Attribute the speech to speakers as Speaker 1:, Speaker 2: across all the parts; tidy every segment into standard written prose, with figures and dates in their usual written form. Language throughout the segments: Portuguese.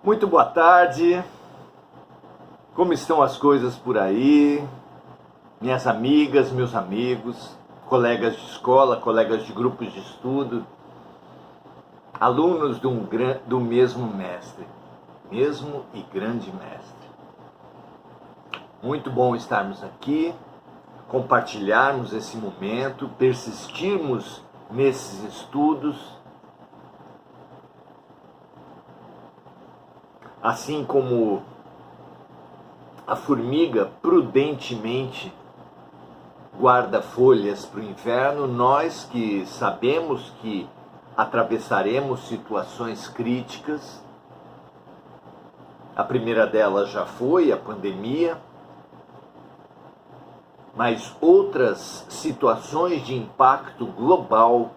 Speaker 1: Muito boa tarde, como estão as coisas por aí? Minhas amigas, meus amigos, colegas de escola, colegas de grupos de estudo, alunos do mesmo mestre, mesmo e grande mestre. Muito bom estarmos aqui, compartilharmos esse momento, persistirmos nesses estudos, assim como a formiga prudentemente guarda folhas para o inverno, nós que sabemos que atravessaremos situações críticas, a primeira delas já foi a pandemia, mas outras situações de impacto global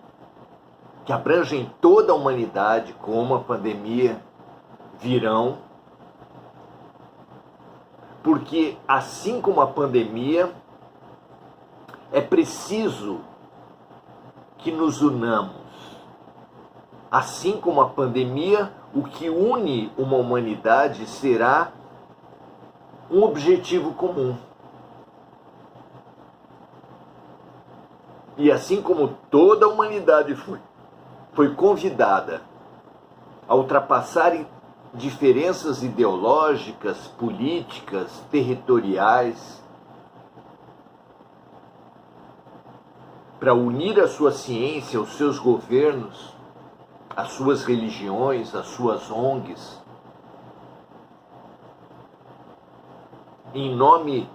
Speaker 1: que abrangem toda a humanidade, como a pandemia, virão, porque assim como a pandemia, é preciso que nos unamos. Assim como a pandemia, o que une uma humanidade será um objetivo comum. E assim como toda a humanidade foi convidada a ultrapassar diferenças ideológicas, políticas, territoriais, para unir a sua ciência, os seus governos, as suas religiões, as suas ONGs, em nome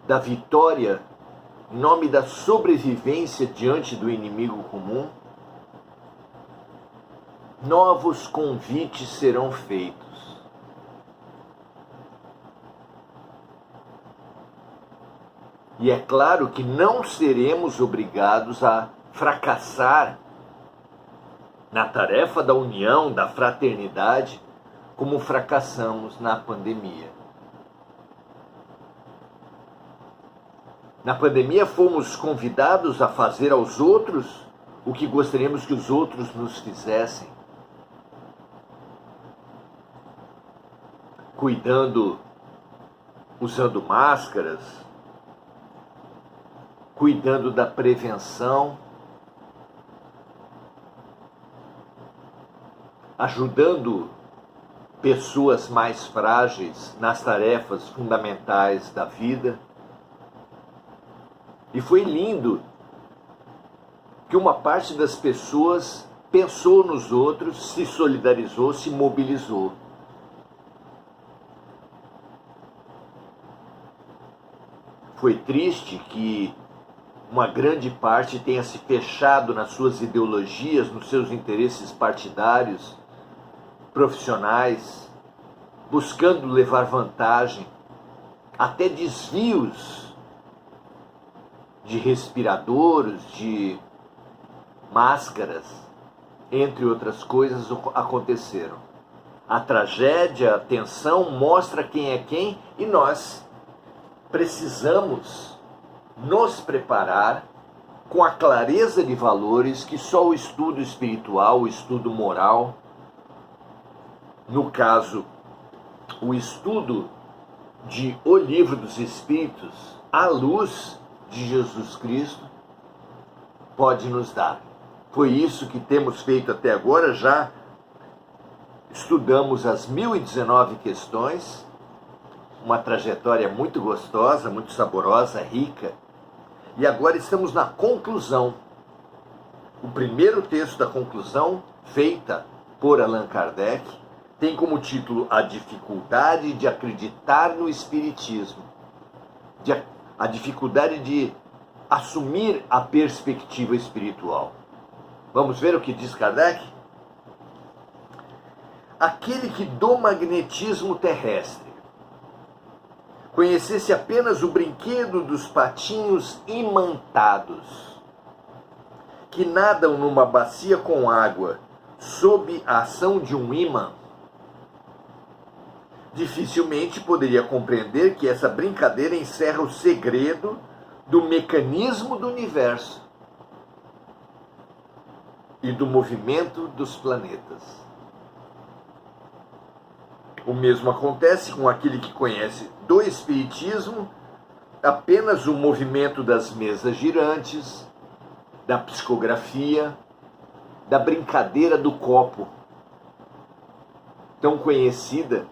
Speaker 1: da vitória, em nome da sobrevivência diante do inimigo comum, novos convites serão feitos. E é claro que não seremos obrigados a fracassar na tarefa da união, da fraternidade, como fracassamos na pandemia. Na pandemia fomos convidados a fazer aos outros o que gostaríamos que os outros nos fizessem. Cuidando, usando máscaras, cuidando da prevenção, ajudando pessoas mais frágeis nas tarefas fundamentais da vida. E foi lindo que uma parte das pessoas pensou nos outros, se solidarizou, se mobilizou. Foi triste que uma grande parte tenha se fechado nas suas ideologias, nos seus interesses partidários, profissionais, buscando levar vantagem, até desvios de respiradores, de máscaras, entre outras coisas, aconteceram. A tragédia, a tensão mostra quem é quem e nós precisamos nos preparar com a clareza de valores que só o estudo espiritual, o estudo moral, no caso, o estudo de O Livro dos Espíritos, à luz de Jesus Cristo, pode nos dar. Foi isso que temos feito até agora, já estudamos as 1019 questões, uma trajetória muito gostosa, muito saborosa, rica. E agora estamos na conclusão. O primeiro texto da conclusão, feita por Allan Kardec, tem como título A Dificuldade de Acreditar no Espiritismo. A dificuldade de assumir a perspectiva espiritual. Vamos ver o que diz Kardec? Aquele que do magnetismo terrestre conhecesse apenas o brinquedo dos patinhos imantados, que nadam numa bacia com água, sob a ação de um ímã, dificilmente poderia compreender que essa brincadeira encerra o segredo do mecanismo do universo e do movimento dos planetas. O mesmo acontece com aquele que conhece do Espiritismo apenas o movimento das mesas girantes, da psicografia, da brincadeira do copo, tão conhecida,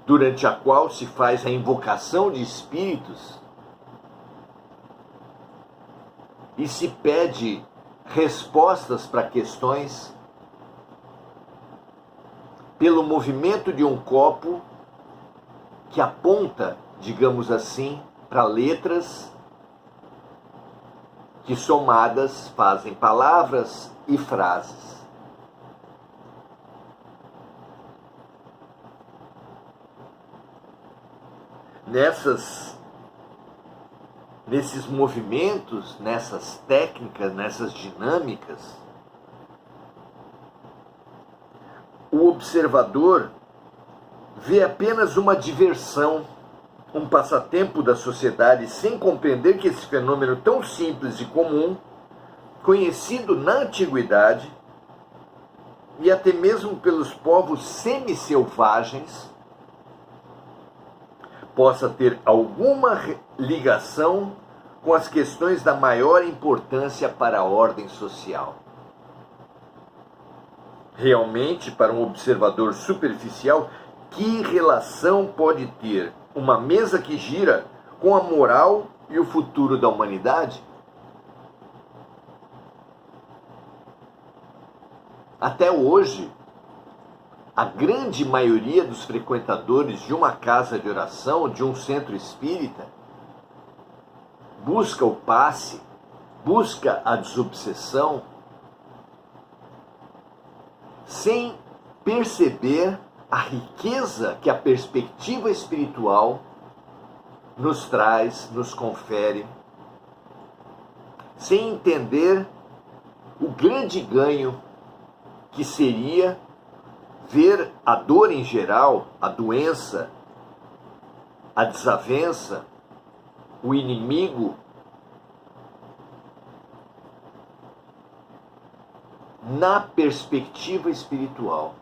Speaker 1: durante a qual se faz a invocação de espíritos e se pede respostas para questões pelo movimento de um copo que aponta, digamos assim, para letras que somadas fazem palavras e frases. Nesses movimentos, nessas técnicas, nessas dinâmicas, o observador vê apenas uma diversão, um passatempo da sociedade, sem compreender que esse fenômeno tão simples e comum, conhecido na antiguidade e até mesmo pelos povos semi-selvagens, possa ter alguma ligação com as questões da maior importância para a ordem social. Realmente, para um observador superficial, que relação pode ter uma mesa que gira com a moral e o futuro da humanidade? Até hoje, a grande maioria dos frequentadores de uma casa de oração, de um centro espírita, busca o passe, busca a desobsessão, sem perceber a riqueza que a perspectiva espiritual nos traz, nos confere, sem entender o grande ganho que seria ver a dor em geral, a doença, a desavença, o inimigo na perspectiva espiritual.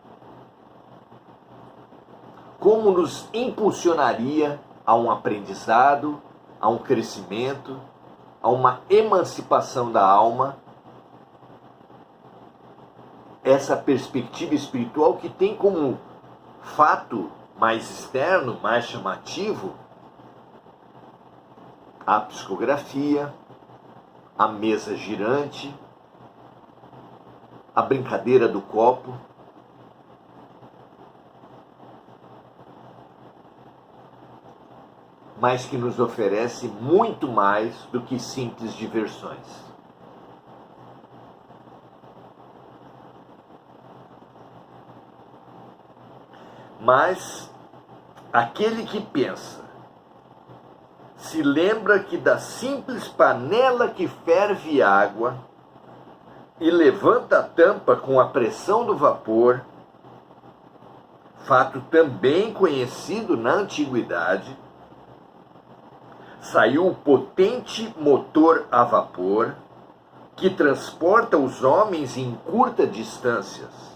Speaker 1: Como nos impulsionaria a um aprendizado, a um crescimento, a uma emancipação da alma, essa perspectiva espiritual que tem como fato mais externo, mais chamativo, a psicografia, a mesa girante, a brincadeira do copo, mas que nos oferece muito mais do que simples diversões. Mas aquele que pensa, se lembra que da simples panela que ferve água e levanta a tampa com a pressão do vapor, fato também conhecido na antiguidade, saiu o potente motor a vapor que transporta os homens em curtas distâncias.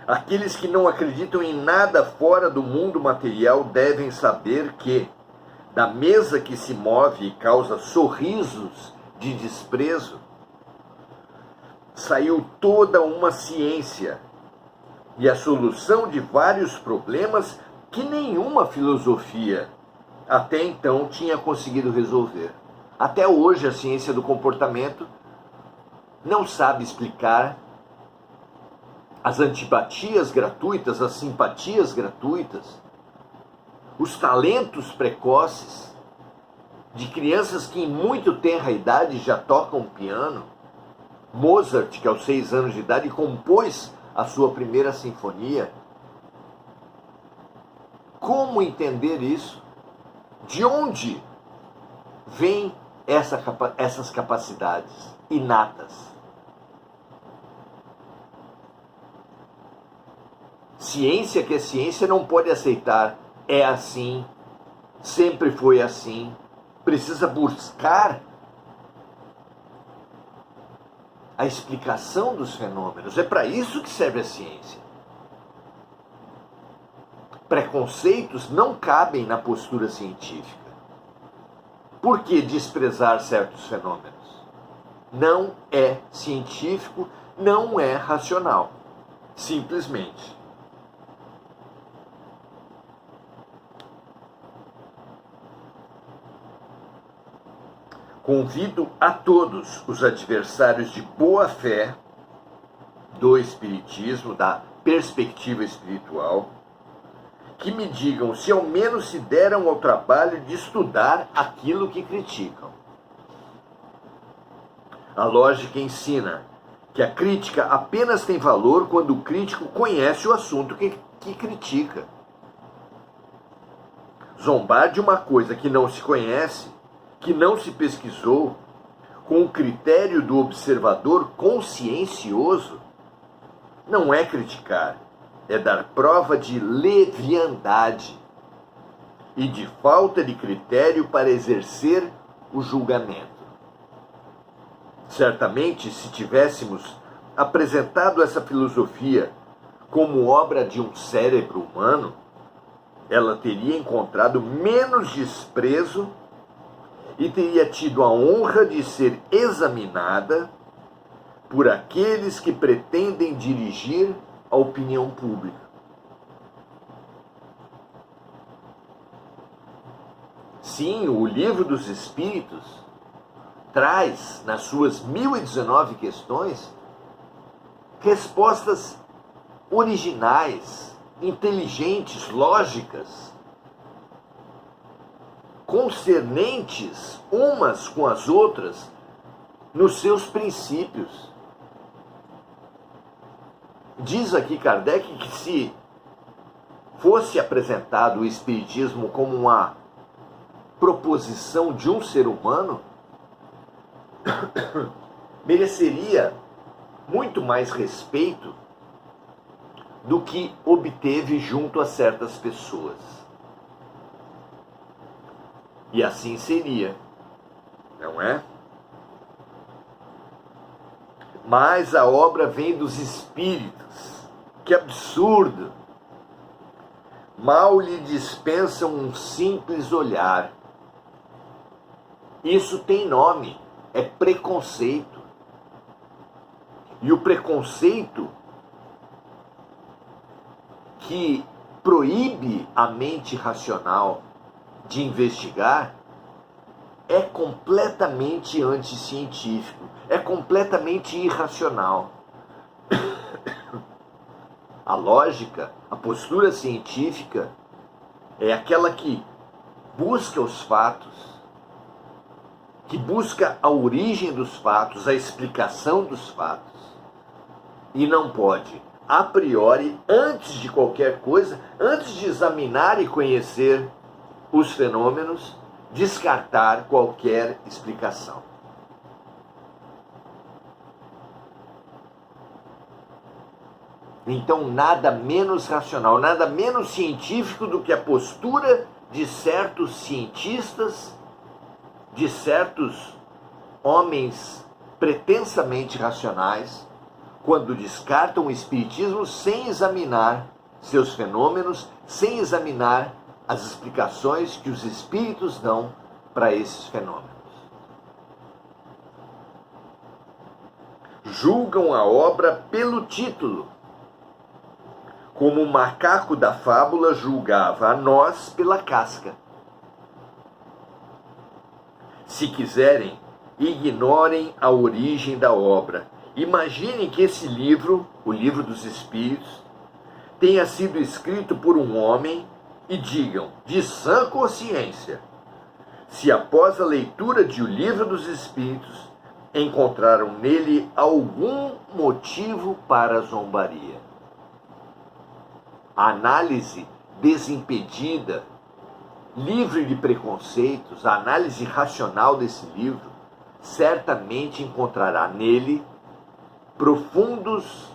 Speaker 1: Aqueles que não acreditam em nada fora do mundo material devem saber que, da mesa que se move e causa sorrisos de desprezo, saiu toda uma ciência e a solução de vários problemas que nenhuma filosofia até então tinha conseguido resolver. Até hoje a ciência do comportamento não sabe explicar as antipatias gratuitas, as simpatias gratuitas, os talentos precoces de crianças que em muito tenra idade já tocam piano. Mozart, que aos 6 anos de idade compôs a sua primeira sinfonia. Como entender isso? De onde vêm essas capacidades inatas? Ciência que é ciência não pode aceitar. É assim, sempre foi assim. Precisa buscar a explicação dos fenômenos. É para isso que serve a ciência. Preconceitos não cabem na postura científica. Por que desprezar certos fenômenos? Não é científico, não é racional. Simplesmente. Convido a todos os adversários de boa fé do Espiritismo, da perspectiva espiritual, que me digam se ao menos se deram ao trabalho de estudar aquilo que criticam. A lógica ensina que a crítica apenas tem valor quando o crítico conhece o assunto que critica. Zombar de uma coisa que não se conhece, que não se pesquisou, com o critério do observador consciencioso, não é criticar, é dar prova de leviandade e de falta de critério para exercer o julgamento. Certamente, se tivéssemos apresentado essa filosofia como obra de um cérebro humano, ela teria encontrado menos desprezo e teria tido a honra de ser examinada por aqueles que pretendem dirigir a opinião pública. Sim, o Livro dos Espíritos traz, nas suas 1019 questões, respostas originais, inteligentes, lógicas, concernentes umas com as outras nos seus princípios. Diz aqui Kardec que se fosse apresentado o Espiritismo como uma proposição de um ser humano, mereceria muito mais respeito do que obteve junto a certas pessoas. E assim seria, não é? Mas a obra vem dos espíritos. Que absurdo! Mal lhe dispensam um simples olhar. Isso tem nome, é preconceito. E o preconceito que proíbe a mente racional de investigar é completamente anticientífico, é completamente irracional. A lógica, a postura científica é aquela que busca os fatos, que busca a origem dos fatos, a explicação dos fatos, e não pode, a priori, antes de qualquer coisa, antes de examinar e conhecer os fenômenos, descartar qualquer explicação. Então, nada menos racional, nada menos científico do que a postura de certos cientistas, de certos homens pretensamente racionais, quando descartam o Espiritismo sem examinar seus fenômenos, sem examinar as explicações que os espíritos dão para esses fenômenos. Julgam a obra pelo título, como o macaco da fábula julgava a noz pela casca. Se quiserem, ignorem a origem da obra. Imaginem que esse livro, o Livro dos Espíritos, tenha sido escrito por um homem e digam, de sã consciência, se após a leitura de O Livro dos Espíritos encontraram nele algum motivo para zombaria. A análise desimpedida, livre de preconceitos, a análise racional desse livro, certamente encontrará nele profundos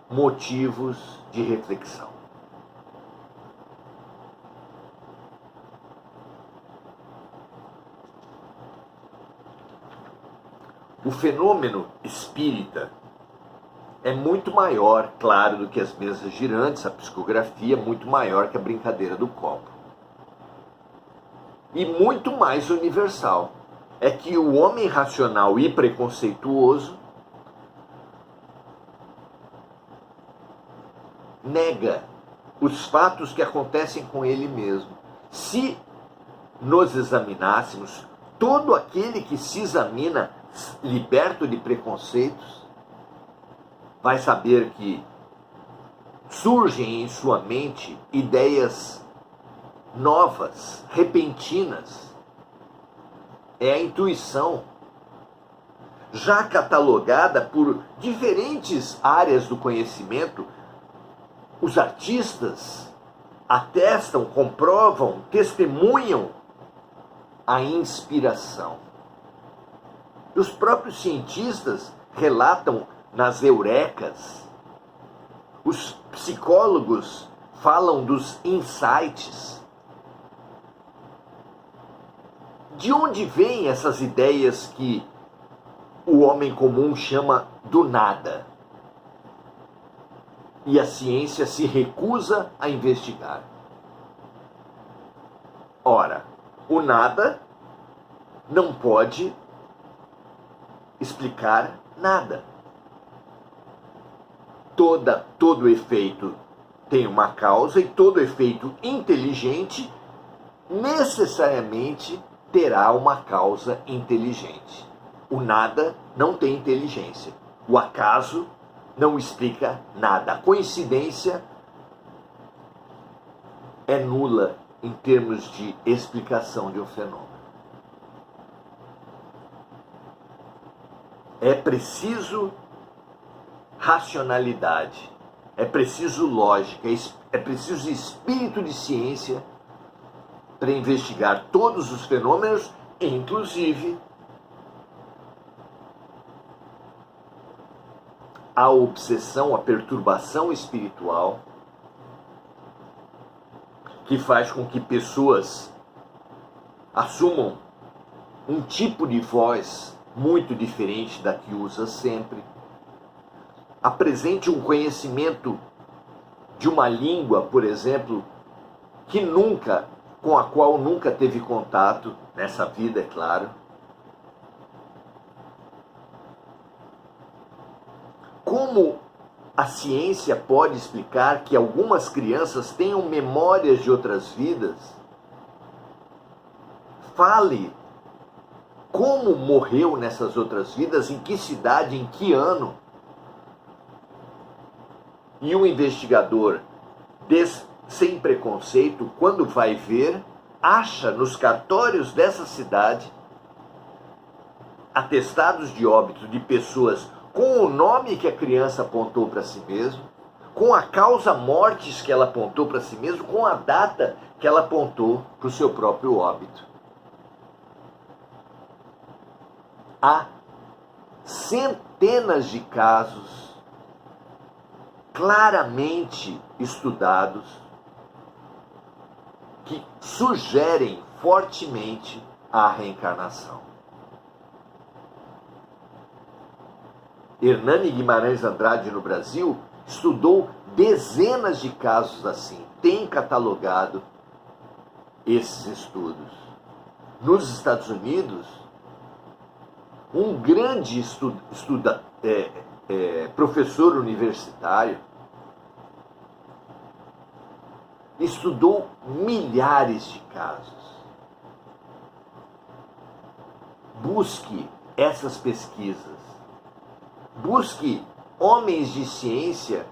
Speaker 1: motivos de reflexão. O fenômeno espírita é muito maior, claro, do que as mesas girantes, a psicografia é muito maior que a brincadeira do copo. E muito mais universal. É que o homem racional e preconceituoso nega os fatos que acontecem com ele mesmo. Se nos examinássemos, todo aquele que se examina liberto de preconceitos vai saber que surgem em sua mente ideias novas, repentinas. É a intuição, já catalogada por diferentes áreas do conhecimento. Os artistas atestam, comprovam, testemunham a inspiração. Os próprios cientistas relatam nas eurecas. Os psicólogos falam dos insights. De onde vêm essas ideias que o homem comum chama do nada? E a ciência se recusa a investigar. Ora, o nada não pode explicar nada. Todo efeito tem uma causa, e todo efeito inteligente necessariamente terá uma causa inteligente. O nada não tem inteligência. O acaso não explica nada. A coincidência é nula em termos de explicação de um fenômeno. É preciso racionalidade, é preciso lógica, é preciso espírito de ciência para investigar todos os fenômenos, inclusive a obsessão, a perturbação espiritual, que faz com que pessoas assumam um tipo de voz muito diferente da que usa sempre, apresente um conhecimento de uma língua, por exemplo, com a qual nunca teve contato nessa vida, é claro. Como a ciência pode explicar que algumas crianças tenham memórias de outras vidas? Fale como morreu nessas outras vidas, em que cidade, em que ano. E o investigador, sem preconceito, quando vai ver, acha nos cartórios dessa cidade atestados de óbito de pessoas com o nome que a criança apontou para si mesmo, com a causa mortis que ela apontou para si mesmo, com a data que ela apontou para o seu próprio óbito. Há centenas de casos claramente estudados que sugerem fortemente a reencarnação. Hernani Guimarães Andrade, no Brasil, estudou dezenas de casos assim, tem catalogado esses estudos. Nos Estados Unidos, um grande professor universitário estudou milhares de casos. Busque essas pesquisas. Busque homens de ciência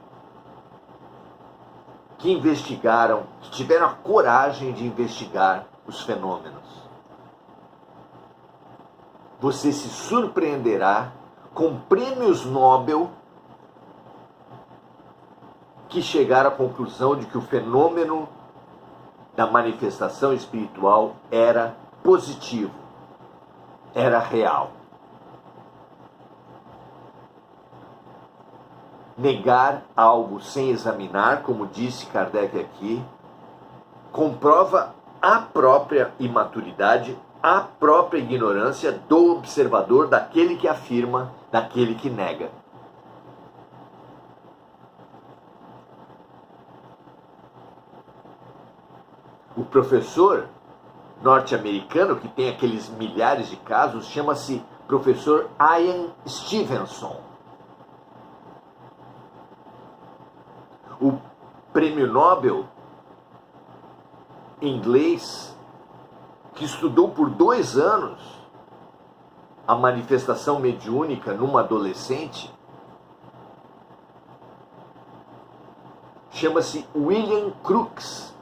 Speaker 1: que investigaram, que tiveram a coragem de investigar os fenômenos. Você se surpreenderá com prêmios Nobel que chegaram à conclusão de que o fenômeno da manifestação espiritual era positivo, era real. Negar algo sem examinar, como disse Kardec aqui, comprova a própria imaturidade, a própria ignorância do observador, daquele que afirma, daquele que nega. O professor norte-americano, que tem aqueles milhares de casos, chama-se professor Ian Stevenson. O prêmio Nobel em inglês, que estudou por 2 anos a manifestação mediúnica numa adolescente, chama-se William Crookes.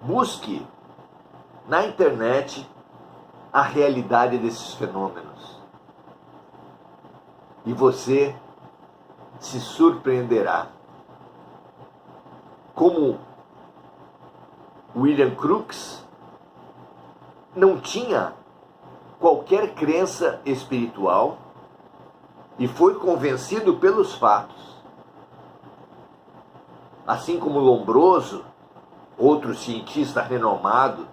Speaker 1: Busque na internet a realidade desses fenômenos e você se surpreenderá. Como William Crookes não tinha qualquer crença espiritual e foi convencido pelos fatos. Assim como Lombroso, outro cientista renomado,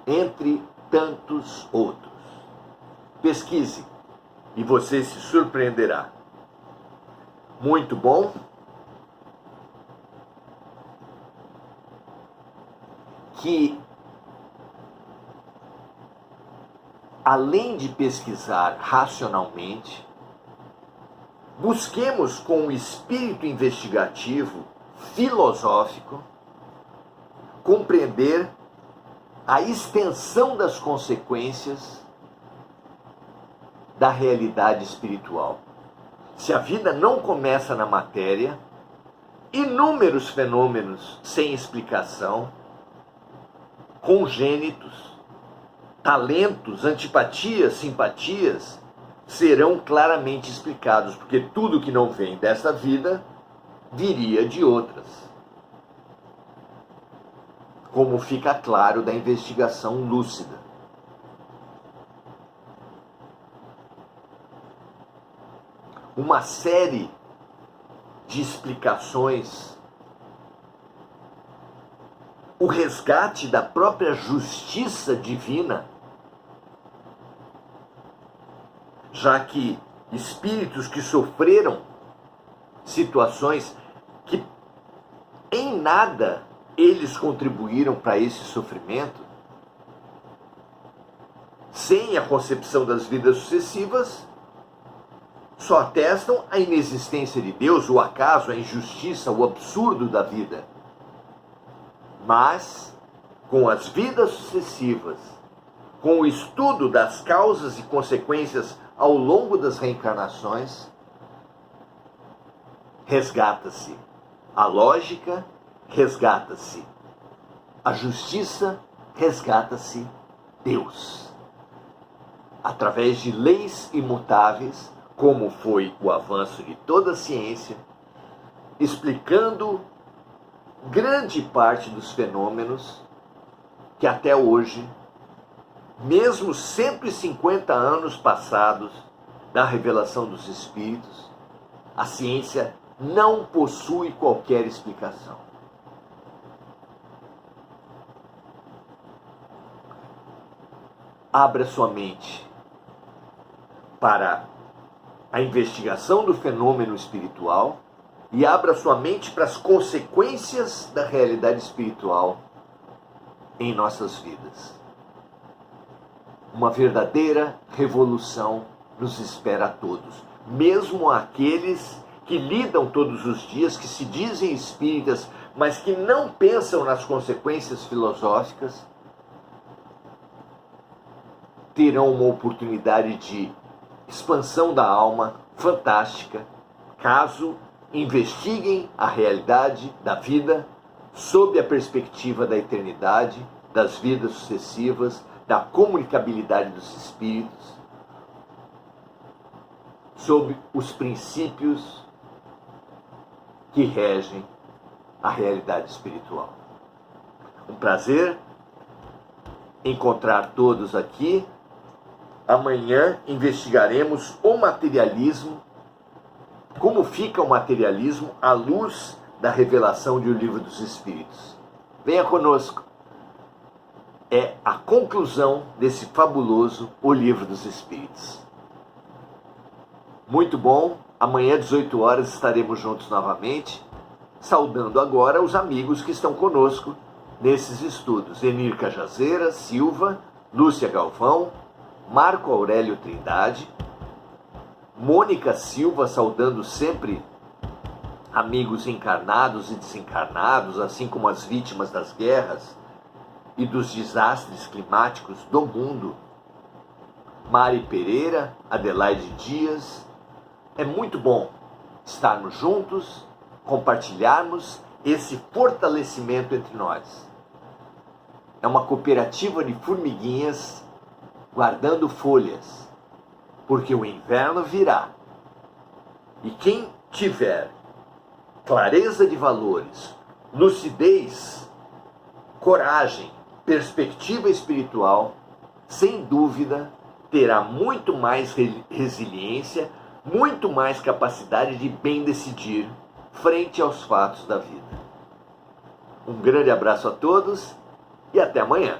Speaker 1: entre tantos outros. Pesquise e você se surpreenderá. Muito bom. Que, além de pesquisar racionalmente, busquemos com o espírito investigativo, filosófico, compreender a extensão das consequências da realidade espiritual. Se a vida não começa na matéria, inúmeros fenômenos sem explicação, congênitos, talentos, antipatias, simpatias, serão claramente explicados, porque tudo que não vem desta vida viria de outras. Como fica claro da investigação lúcida. Uma série de explicações, o resgate da própria justiça divina, já que espíritos que sofreram situações que em nada eles contribuíram para esse sofrimento, sem a concepção das vidas sucessivas, só atestam a inexistência de Deus, o acaso, a injustiça, o absurdo da vida. Mas, com as vidas sucessivas, com o estudo das causas e consequências ao longo das reencarnações, resgata-se a lógica, resgata-se a justiça, resgata-se Deus. Através de leis imutáveis, como foi o avanço de toda a ciência, explicando grande parte dos fenômenos que até hoje, mesmo 150 anos passados da revelação dos Espíritos, a ciência não possui qualquer explicação. Abra sua mente para a investigação do fenômeno espiritual e abra sua mente para as consequências da realidade espiritual em nossas vidas. Uma verdadeira revolução nos espera a todos, mesmo aqueles que lidam todos os dias, que se dizem espíritas, mas que não pensam nas consequências filosóficas, terão uma oportunidade de expansão da alma fantástica, caso investiguem a realidade da vida sob a perspectiva da eternidade, das vidas sucessivas, da comunicabilidade dos espíritos, sob os princípios que regem a realidade espiritual. Um prazer encontrar todos aqui. Amanhã investigaremos o materialismo, como fica o materialismo à luz da revelação de O Livro dos Espíritos. Venha conosco. É a conclusão desse fabuloso O Livro dos Espíritos. Muito bom. Amanhã, 18 horas, estaremos juntos novamente, saudando agora os amigos que estão conosco nesses estudos. Enir Cajazeira Silva, Lúcia Galvão, Marco Aurélio Trindade, Mônica Silva, saudando sempre amigos encarnados e desencarnados, assim como as vítimas das guerras e dos desastres climáticos do mundo. Mari Pereira, Adelaide Dias. É muito bom estarmos juntos, compartilharmos esse fortalecimento entre nós. É uma cooperativa de formiguinhas guardando folhas, porque o inverno virá. E quem tiver clareza de valores, lucidez, coragem, perspectiva espiritual, sem dúvida, terá muito mais resiliência, muito mais capacidade de bem decidir frente aos fatos da vida. Um grande abraço a todos e até amanhã.